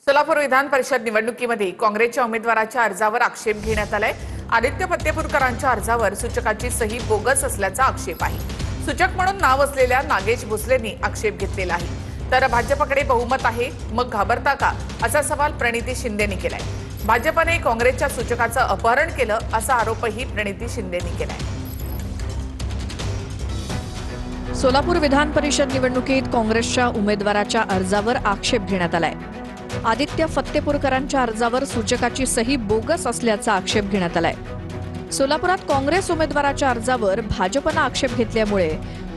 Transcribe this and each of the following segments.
सोलापूर विधान परिषद निवडणुकीमध्ये काँग्रेसच्या उमेदवाराच्या अर्जावर आक्षेप घेण्यात आलाय। आदित्य फत्तेपूरकरांच्या अर्जावर सूचकाची सही बोगस असल्याचा आक्षेप आहे। सूचक म्हणून नाव असलेल्या नागेश भोसलेंनी आक्षेप घेतलेला आहे। तर भाजपकडे बहुमत आहे, मग घाबरता का, असा सवाल प्रणिती शिंदेंनी केलाय। भाजपने काँग्रेसच्या सूचकाचं अपहरण केलं असा आरोपही प्रणिती शिंदेंनी केलाय। सोलापूर विधान परिषद निवडणुकीत काँग्रेसच्या उमेदवाराच्या अर्जावर आक्षेप घेण्यात आलाय। आदित्य फत्तेपूरकरांच्या अर्जावर सूचकाची सही बोगस असल्याचा आक्षेप घेण्यात आलाय। सोलापुरात काँग्रेस उमेदवाराच्या अर्जावर भाजपनं आक्षेप घेतल्यामुळे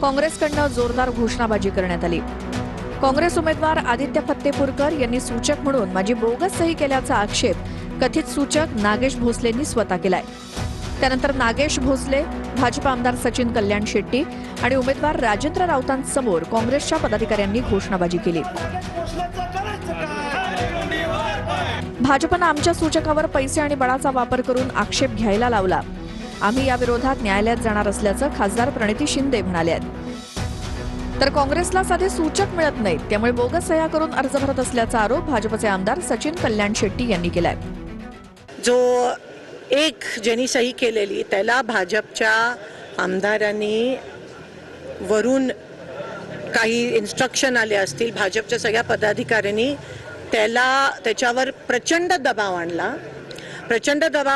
काँग्रेसकडनं जोरदार घोषणाबाजी करण्यात आली। काँग्रेस उमेदवार आदित्य फत्तेपूरकर यांनी सूचक म्हणून माझी बोगस सही केल्याचा आक्षेप कथित सूचक नागेश भोसलेंनी स्वतः केलाय। त्यानंतर नागेश भोसले, भाजप आमदार सचिन कल्याण शेट्टी आणि उमेदवार राजेंद्र राऊतांसमोर काँग्रेसच्या पदाधिकाऱ्यांनी घोषणाबाजी केली। भाजपनं आमच्या सूचकावर पैसे आणि बळाचा वापर करून आक्षेप घ्यायला लावला। आम्ही या विरोधात न्यायालयात जाणार असल्याचं खासदार प्रणिती शिंदे म्हणाले आहेत। तर काँग्रेसला साधे सूचक मिळत नाहीत, त्यामुळे बोगस सह्या करून अर्ज भरत असल्याचा आरोप भाजपचे आमदार सचिन कल्याण शेट्टी यांनी केलाय। जो एक ज्यांनी सही केलेली त्याला भाजपच्या आमदारांनी वरून काही इन्स्ट्रक्शन आले असतील, भाजपच्या सगळ्या पदाधिकाऱ्यांनी त्याच्यावर प्रचंड दबाव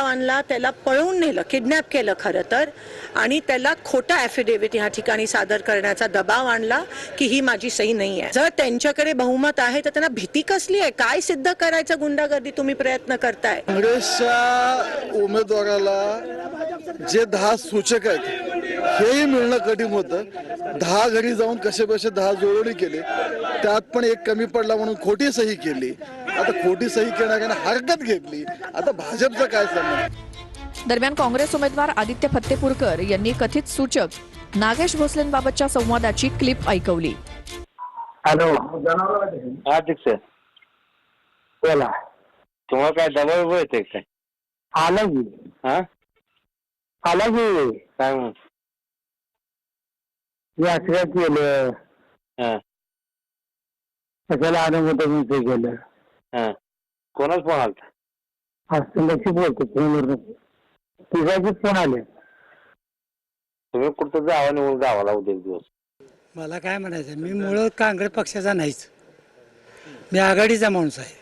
आणला, त्याला पळवून नेलं, किडनॅप केलं खरं तर, आणि त्याला खोटा ॲफिडेव्हिट या ठिकाणी सादर करण्याचा दबाव आणला की ही माझी सही नाही आहे। जर त्यांच्याकडे बहुमत आहे तर त्यांना भीती कसली आहे? काय सिद्ध करायचं गुंडागर्दी तुम्ही प्रयत्न करताय? काँग्रेसच्या उमेदवाराला जे 10 सूचक आहेत हेही मिळणं कठीण होतं। 10 घरी जाऊन कसे 10 जोडणी केले, त्यात पण एक कमी पडला म्हणून खोटी सही केली। आता खोटी सही करणाऱ्याने हरकत घेतली, आता भाजपचं काय संबंध? दरम्यान काँग्रेस उमेदवार आदित्य फत्तेपूरकर यांनी कथित सूचक नागेश भोसलेंबाबतच्या संवादाची क्लिप ऐकवली। हॅलो, अध्यक्ष बोला। तुम्हाला काय दबाव येते काय? आला की काय म्हणून असं काय केलं? कशाला अनुमोदन केलं? कोणाच फोन आलता? असं नक्की बोलतो फोनवर, तिघाचे फोन आले। तुम्ही कुठं जावा निवडून गावाला उद्या दिवस? मला काय म्हणायचं, मी मूळ काँग्रेस पक्षाचा नाहीच, मी आघाडीचा माणूस आहे,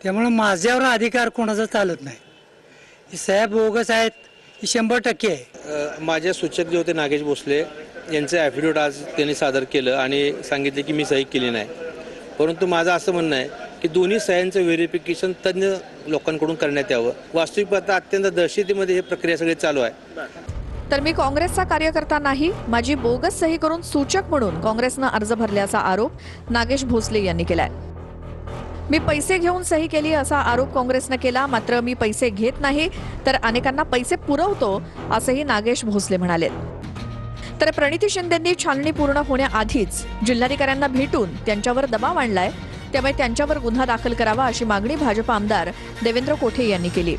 त्यामुळे माझ्यावर अधिकार कोणाचा चालत नाही। हे साहेब बोगस आहेत, ही 100% आहे। माझे सूचक जे होते नागेश भोसले यांचं ॲफिडेव्हिट आज त्यांनी सादर केलं आणि सांगितले की मी सही केली नाही, परंतु माझं असं म्हणणं आहे की दोन्ही सह्यांचं व्हेरिफिकेशन तज्ज्ञ लोकांकडून करण्यात यावं। वास्तविक पाहता अत्यंत दहशतीमध्ये ही प्रक्रिया सगळी चालू आहे। तर मी काँग्रेसचा कार्यकर्ता नाही, माझी बोगस सही करून सूचक म्हणून काँग्रेसनं अर्ज भरल्याचा आरोप नागेश भोसले यांनी केलाय। मी पैसे घेऊन सही केली असा आरोप काँग्रेसनं केला, मात्र मी पैसे घेत नाही तर अनेकांना पैसे पुरवतो असंही नागेश भोसले म्हणाले। तर प्रणिती शिंदेंनी छाननी पूर्ण होण्याआधीच जिल्हाधिकाऱ्यांना भेटून त्यांच्यावर दबाव आणलाय, त्यामुळे त्यांच्यावर गुन्हा दाखल करावा अशी मागणी भाजप आमदार देवेंद्र कोठे यांनी केली।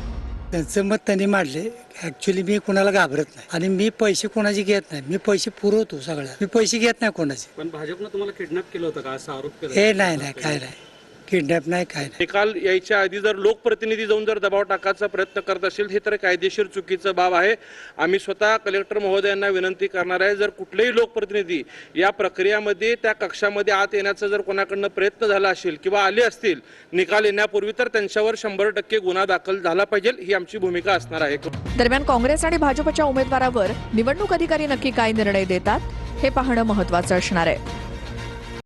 त्यांचं मत त्यांनी मांडले। ऍक्च्युली मी कोणाला घाबरत नाही आणि मी पैसे कोणाचे घेत नाही, मी पैसे पुरवतो सगळ्या, मी पैसे घेत नाही कोणाचे। पण भाजपनं तुम्हाला किडनॅप केलं होतं का असा आरोप केला? हे नाही, काय नाही, किडनॅप नाही, काय नाही। निकाल यायच्या आधी जर लोकप्रतिनिधी जाऊन जर दबाव टाकायचा प्रयत्न करत असेल हे तर कायदेशीर चुकीचं बाब आहे। आम्ही स्वतः कलेक्टर महोदयांना विनंती करणार आहे, जर कुठलेही लोकप्रतिनिधी या प्रक्रियामध्ये त्या कक्षामध्ये आत येण्याचा जर कोणाकडनं प्रयत्न झाला असेल किंवा आले असतील निकाल येण्यापूर्वी, तर त्यांच्यावर 100% गुन्हा दाखल झाला पाहिजे, ही आमची भूमिका असणार आहे। दरम्यान काँग्रेस आणि भाजपच्या उमेदवारावर निवडणूक अधिकारी नक्की काय निर्णय देतात हे पाहणं महत्त्वाचं असणार आहे।